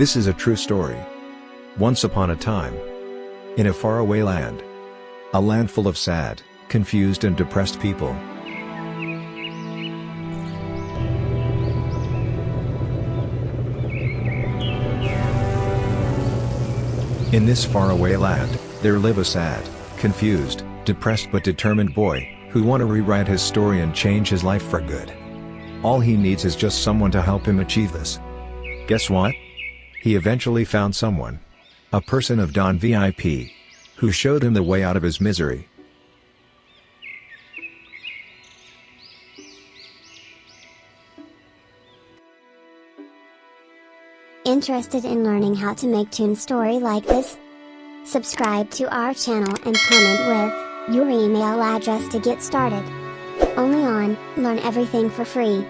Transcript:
This is a true story. Once upon a time, in a faraway land, a land full of sad, confused and depressed people. In this faraway land, there live a sad, confused, depressed but determined boy, who wants to rewrite his story and change his life for good. All he needs is just someone to help him achieve this. Guess what? He eventually found someone. A person of donVIP. Who showed him the way out of his misery. Interested in learning how to make toon story like this? Subscribe to our channel and comment with your email address to get started. Only on Learn Everything for free.